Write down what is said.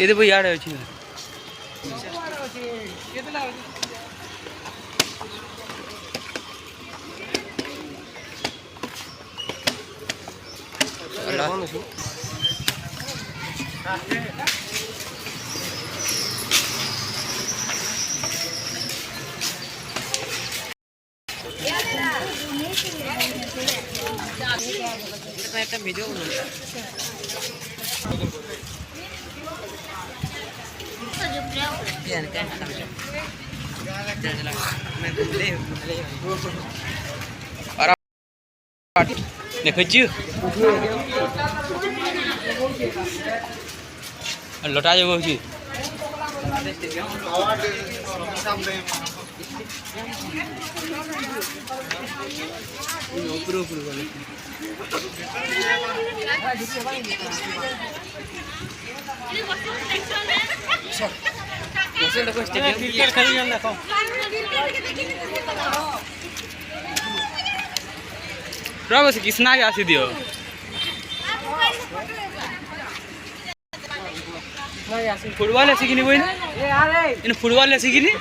ये भाई यार अच्छी ভিডিও देखु लटा जो कृष्णा के आसी दियो फुटबॉल है सीखनी कोई ना फुटबॉल है सीखनी